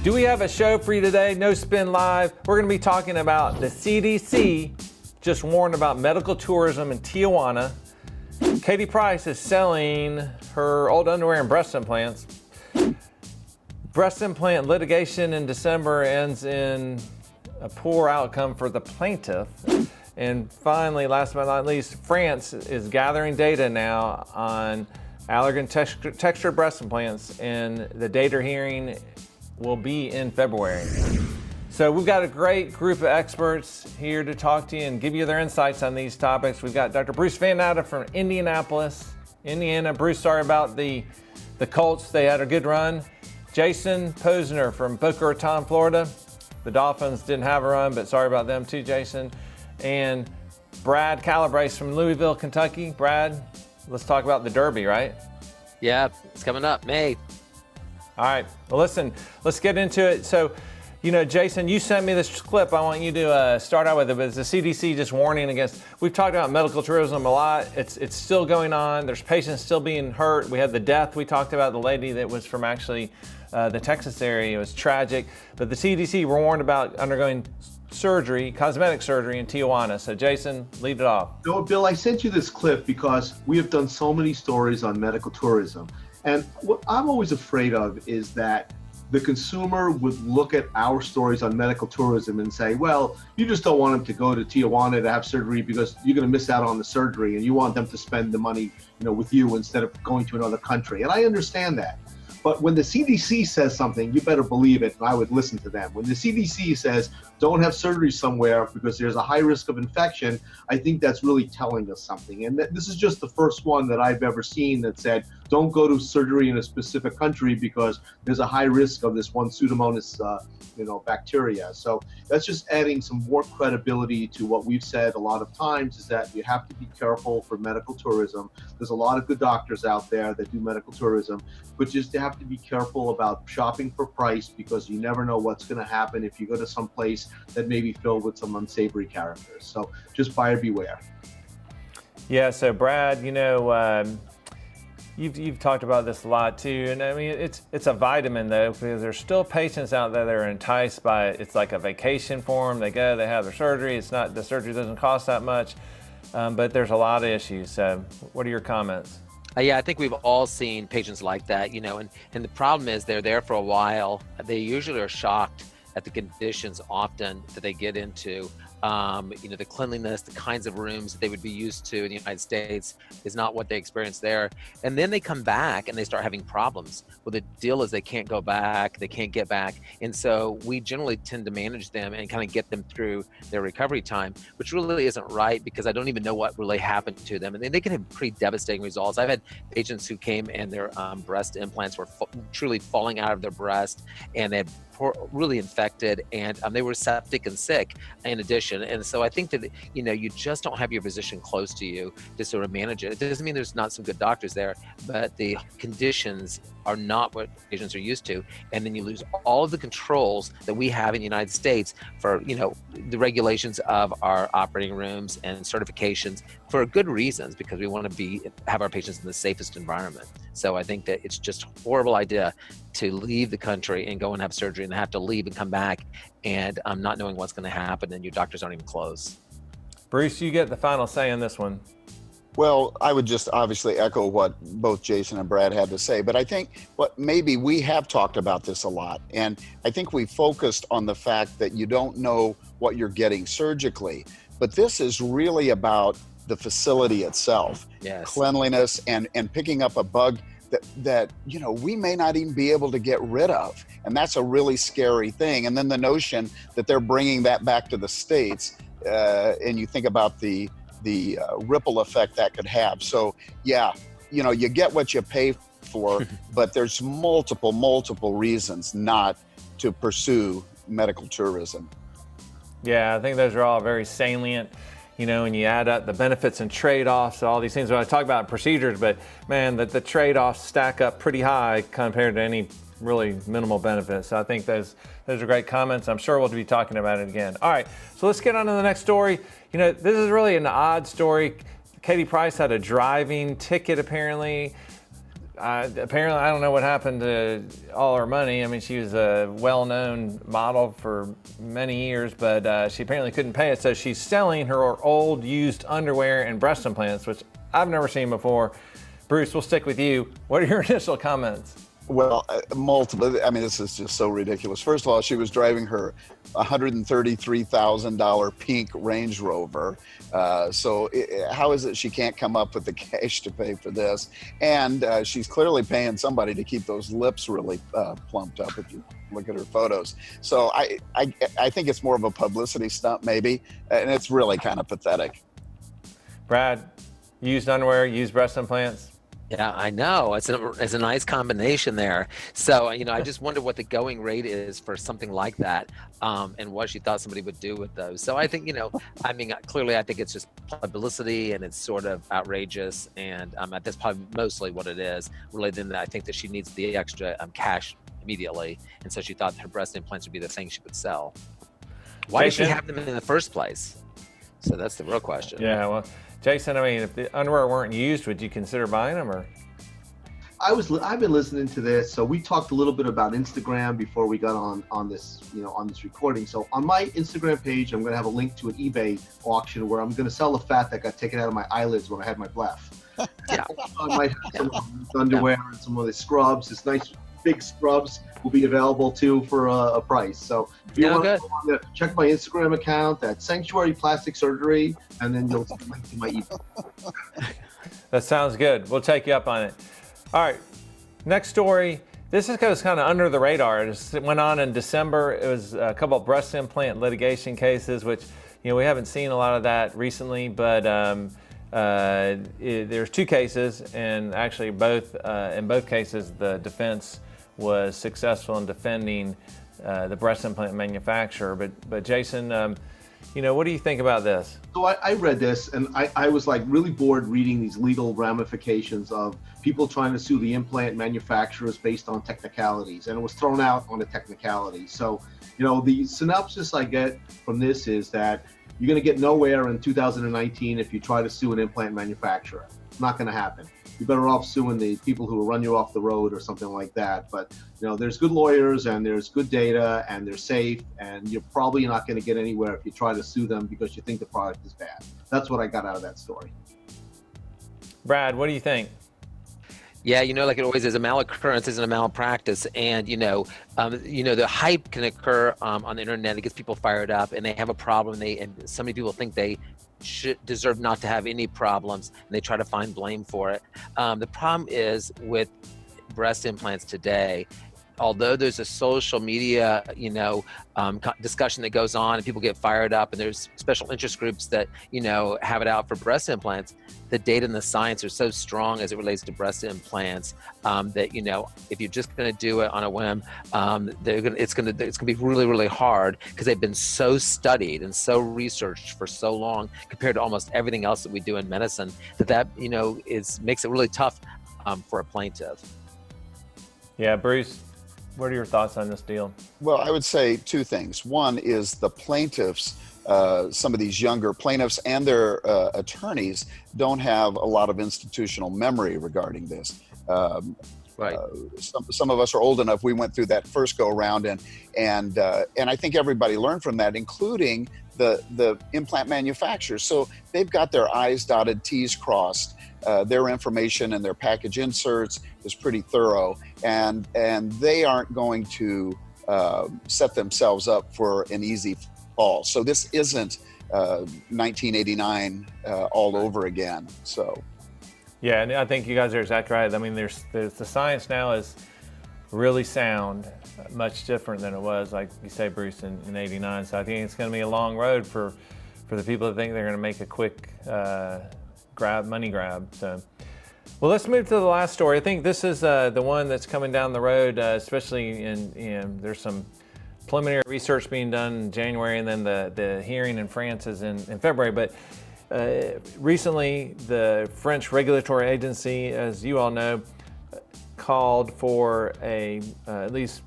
Do we have a show for you today? No Spin Live. We're going to be talking about the CDC just warned about medical tourism in Tijuana. Katie Price is selling her old underwear and breast implants. Breast implant litigation in December ends in a poor outcome for the plaintiff. And finally, last but not least, France is gathering data now on Allergan textured breast implants, and the data hearing will be in February. So we've got a great group of experts here to talk to you and give you their insights on these topics. We've got Dr. Bruce Van Natta from Indianapolis, Indiana. Bruce, sorry about the Colts. They had a good run. Jason Pozner from Boca Raton, Florida. The Dolphins didn't have a run, but sorry about them too, Jason. And Brad Calobrace from Louisville, Kentucky. Brad, let's talk about the Derby, right? Yeah, it's coming up, May. All right, well listen, let's get into it. So, you know, Jason, you sent me this clip. I want you to start out with it, but it's the CDC just warning against, we've talked about medical tourism a lot. It's still going on. There's patients still being hurt. We had the death we talked about, the lady that was from actually the Texas area. It was tragic, but the CDC were warned about undergoing surgery, cosmetic surgery in Tijuana. So Jason, lead it off. No, Bill, I sent you this clip because we have done so many stories on medical tourism. And what I'm always afraid of is that the consumer would look at our stories on medical tourism and say, well, you just don't want them to go to Tijuana to have surgery because you're going to miss out on the surgery and you want them to spend the money, with you instead of going to another country. And I understand that. But when the CDC says something, you better believe it, and I would listen to them. When the CDC says, don't have surgery somewhere because there's a high risk of infection, I think that's really telling us something. And this is just the first one that I've ever seen that said, don't go to surgery in a specific country because there's a high risk of this one Pseudomonas bacteria. So that's just adding some more credibility to what we've said a lot of times, is that you have to be careful for medical tourism. There's a lot of good doctors out there that do medical tourism, but just you have to be careful about shopping for price because you never know what's going to happen if you go to some place that may be filled with some unsavory characters. So just buyer beware. Yeah, so Brad, You've talked about this a lot too, and I mean it's a vitamin though, because there's still patients out there that are enticed by it. It's like a vacation for them. They go, they have their surgery. The surgery doesn't cost that much, but there's a lot of issues. So, what are your comments? Yeah, I think we've all seen patients like that, and the problem is they're there for a while. They usually are shocked at the conditions often that they get into. The cleanliness, the kinds of rooms that they would be used to in the United States is not what they experience there. And then they come back and they start having problems. Well, the deal is they can't go back, they can't get back. And so we generally tend to manage them and kind of get them through their recovery time, which really isn't right because I don't even know what really happened to them. And they can have pretty devastating results. I've had patients who came and their breast implants were truly falling out of their breast, and they had really infected, and they were septic and sick in addition. And so I think that you just don't have your physician close to you to sort of manage it. It doesn't mean there's not some good doctors there, but the conditions are not what patients are used to. And then you lose all of the controls that we have in the United States for the regulations of our operating rooms and certifications for good reasons, because we want to have our patients in the safest environment. So I think that it's just a horrible idea to leave the country and go and have surgery and have to leave and come back and not knowing what's going to happen, and your doctors aren't even close. Bruce, you get the final say on this one. Well, I would just obviously echo what both Jason and Brad had to say, but I think maybe we have talked about this a lot, and I think we focused on the fact that you don't know what you're getting surgically, but this is really about the facility itself, yes. Cleanliness, and picking up a bug that we may not even be able to get rid of, and that's a really scary thing. And then the notion that they're bringing that back to the States, and you think about the ripple effect that could have. So yeah, you get what you pay for, but there's multiple reasons not to pursue medical tourism. Yeah, I think those are all very salient. And you add up the benefits and trade-offs, all these things. When I talk about procedures, but man, the trade-offs stack up pretty high compared to any really minimal benefits. So I think those are great comments. I'm sure we'll be talking about it again. All right, so let's get on to the next story. This is really an odd story. Katie Price had a driving ticket apparently. apparently, I don't know what happened to all her money. I mean, she was a well-known model for many years, but she apparently couldn't pay it. So she's selling her old used underwear and breast implants, which I've never seen before. Bruce, we'll stick with you. What are your initial comments? Well, multiple. I mean, this is just so ridiculous. First of all, she was driving her $133,000 pink Range Rover. How is it she can't come up with the cash to pay for this? And she's clearly paying somebody to keep those lips really plumped up if you look at her photos. So I think it's more of a publicity stunt maybe, and it's really kind of pathetic. Brad, used underwear, used breast implants. Yeah, I know. It's a nice combination there. So, I just wonder what the going rate is for something like that, and what she thought somebody would do with those. So I think, clearly I think it's just publicity and it's sort of outrageous. And that's probably mostly what it is. Really, then I think that she needs the extra cash immediately. And so she thought her breast implants would be the thing she would sell. Why did she have them in the first place? So that's the real question. Yeah, well, Jason, I mean, if the underwear weren't used, would you consider buying them, or? I've been listening to this. So we talked a little bit about Instagram before we got on this, on this recording. So on my Instagram page, I'm going to have a link to an eBay auction where I'm going to sell the fat that got taken out of my eyelids when I had my bleph. Yeah. I might have some of the underwear and some of the scrubs. This nice big scrubs will be available too for a price. So if you want to check my Instagram account, that's Sanctuary Plastic Surgery, and then you'll see a link to my ebook. That sounds good. We'll take you up on it. All right, next story. This goes kind of under the radar. It went on in December. It was a couple of breast implant litigation cases, which we haven't seen a lot of that recently, but there's two cases, and actually in both cases the defense was successful in defending the breast implant manufacturer. But Jason, what do you think about this? So I read this, and I was like really bored reading these legal ramifications of people trying to sue the implant manufacturers based on technicalities, and it was thrown out on a technicality. So, the synopsis I get from this is that you're going to get nowhere in 2019 if you try to sue an implant manufacturer. It's not going to happen. You're better off suing the people who will run you off the road or something like that. But there's good lawyers and there's good data and they're safe, and you're probably not going to get anywhere if you try to sue them because you think the product is bad. That's what I got out of that story. Brad, what do you think? Yeah, like it always is, a malaccurrence isn't a malpractice, and the hype can occur on the internet. It gets people fired up, and they have a problem. And so many people think they should deserve not to have any problems, and they try to find blame for it. The problem is with breast implants today, although there's a social media, discussion that goes on and people get fired up, and there's special interest groups that, have it out for breast implants, the data and the science are so strong as it relates to breast implants that, if you're just going to do it on a whim, it's going to be really, really hard because they've been so studied and so researched for so long compared to almost everything else that we do in medicine that makes it really tough for a plaintiff. Yeah, Bruce, what are your thoughts on this deal? Well, I would say two things. One is the plaintiffs, some of these younger plaintiffs and their attorneys don't have a lot of institutional memory regarding this. Right. Some of us are old enough. We went through that first go around, and I think everybody learned from that, including the implant manufacturers. So they've got their I's dotted, T's crossed. Their information and their package inserts is pretty thorough, and they aren't going to set themselves up for an easy fall. So this isn't 1989 all over again. So. Yeah, and I think you guys are exactly right. I mean, there's the science now is really sound, much different than it was, like you say, Bruce, in '89. So I think it's going to be a long road for the people that think they're going to make a quick money grab. So, well, let's move to the last story. I think this is the one that's coming down the road, especially there's some preliminary research being done in January, and then the hearing in France is in February. But recently, the French regulatory agency, as you all know, called for at least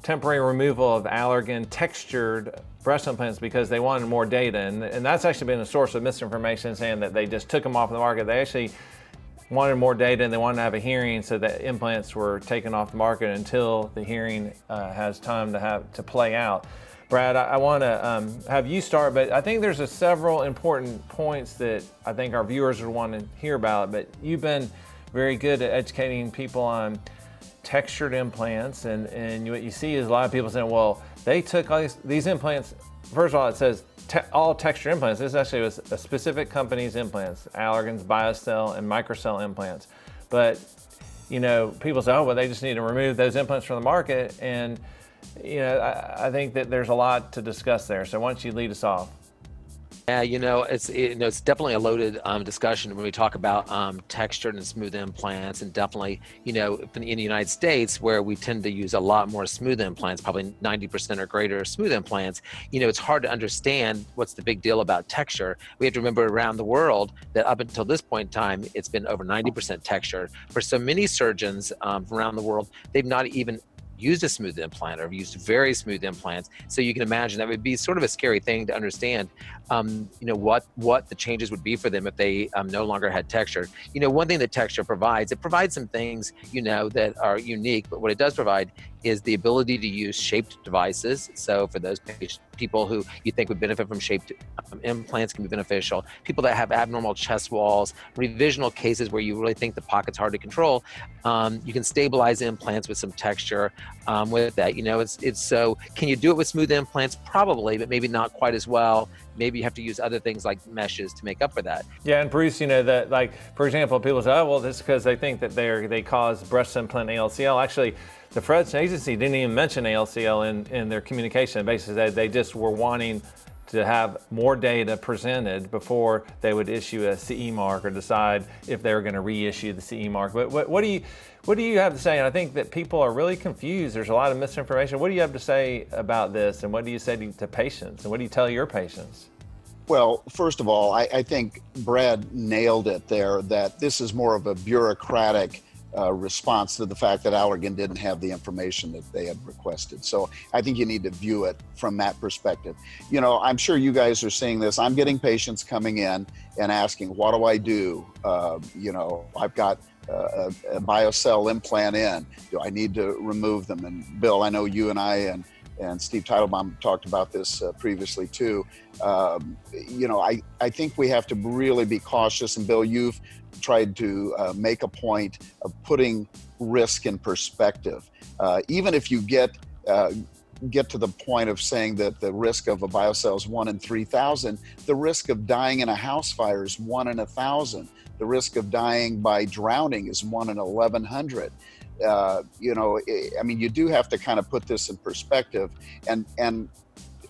temporary removal of Allergan textured breast implants because they wanted more data. And that's actually been a source of misinformation, saying that they just took them off the market. They actually wanted more data and they wanted to have a hearing, so that implants were taken off the market until the hearing has time to play out. Brad, I want to have you start, but I think there's several important points that I think our viewers would want to hear about. But you've been very good at educating people on textured implants, and what you see is a lot of people saying, well, they took all these implants. First of all, it says all textured implants. This actually was a specific company's implants, Allergan's BIA-ALCL and microcell implants. But, you know, people say, oh, well, they just need to remove those implants from the market. And, you know, I think that there's a lot to discuss there. So why don't you lead us off? Yeah, it's definitely a loaded discussion when we talk about textured and smooth implants, and definitely, in the United States, where we tend to use a lot more smooth implants, probably 90% or greater smooth implants, it's hard to understand what's the big deal about texture. We have to remember around the world that up until this point in time, it's been over 90% texture. For so many surgeons around the world, they've not even used a smooth implant or used very smooth implants. So you can imagine that would be sort of a scary thing to understand, what the changes would be for them if they no longer had texture. One thing that texture provides, it provides some things, that are unique, but what it does provide is the ability to use shaped devices. So for those people who you think would benefit from shaped implants can be beneficial. People that have abnormal chest walls, revisional cases where you really think the pocket's hard to control, you can stabilize implants with some texture with that. It's so, can you do it with smooth implants? Probably, but maybe not quite as well. Maybe you have to use other things like meshes to make up for that. Yeah, and Bruce, that, like, for example, people say, oh, well, this is because they think that they cause breast implant ALCL. Actually, the Fred's agency didn't even mention ALCL in their communication. Basically, they just were wanting to have more data presented before they would issue a CE mark or decide if they were going to reissue the CE mark. But what do you have to say? And I think that people are really confused. There's a lot of misinformation. What do you have to say about this? And what do you say to patients? And what do you tell your patients? Well, first of all, I think Brad nailed it there, that this is more of a bureaucratic response to the fact that Allergan didn't have the information that they had requested. So I think you need to view it from that perspective. I'm sure you guys are seeing this. I'm getting patients coming in and asking, what do I do? I've got a BIA-ALCL implant in. Do I need to remove them? And Bill, I know you and I and Steve Teitelbaum talked about this previously too. I think we have to really be cautious. And Bill, you've tried to make a point of putting risk in perspective. Even if you get to the point of saying that the risk of a BIA-ALCL is 1 in 3,000, the risk of dying in a house fire is 1 in 1,000. The risk of dying by drowning is 1 in 1,100. You do have to kind of put this in perspective. And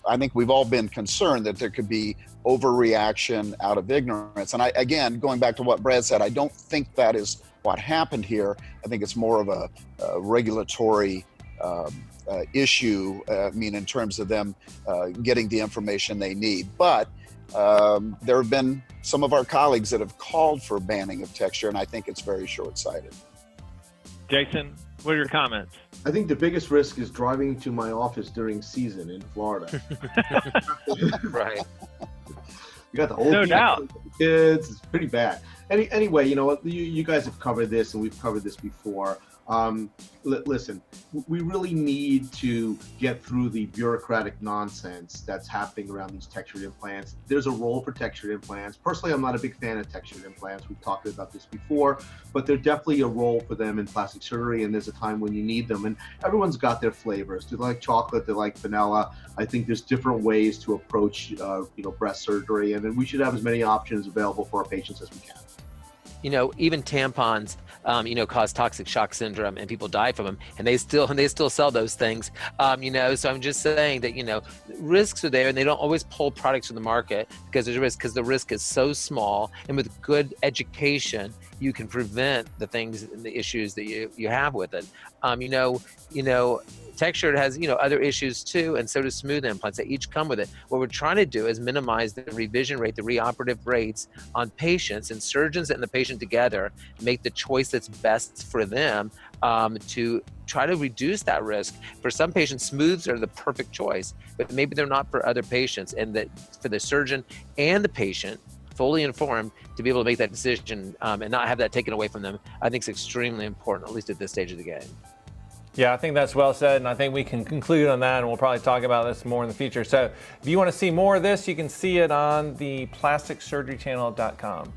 I think we've all been concerned that there could be overreaction out of ignorance. And again, going back to what Brad said, I don't think that is what happened here. I think it's more of a regulatory issue, in terms of them getting the information they need. But there have been some of our colleagues that have called for banning of texture, and I think it's very short-sighted. Jason, what are your comments? I think the biggest risk is driving to my office during season in Florida. Right. You got the old No doubt. kids. It's pretty bad. Anyway, you guys have covered this, and we've covered this before. Listen, we really need to get through the bureaucratic nonsense that's happening around these textured implants. There's a role for textured implants. Personally, I'm not a big fan of textured implants. We've talked about this before, but there's definitely a role for them in plastic surgery, and there's a time when you need them. And everyone's got their flavors. They like chocolate, they like vanilla. I think there's different ways to approach, breast surgery, and then we should have as many options available for our patients as we can. Even tampons, cause toxic shock syndrome, and people die from them, and they still sell those things. So I'm just saying that, risks are there, and they don't always pull products from the market because there's risk, because the risk is so small. And with good education, you can prevent the things and the issues that you have with it. Textured has, other issues too, and so does smooth implants. They each come with it. What we're trying to do is minimize the revision rate, the reoperative rates on patients, and surgeons and the patient together make the choice that's best for them to try to reduce that risk. For some patients, smooths are the perfect choice, but maybe they're not for other patients. And that for the surgeon and the patient, fully informed to be able to make that decision and not have that taken away from them, I think is extremely important, at least at this stage of the game. Yeah, I think that's well said, and I think we can conclude on that, and we'll probably talk about this more in the future. So if you want to see more of this, you can see it on the plasticsurgerychannel.com.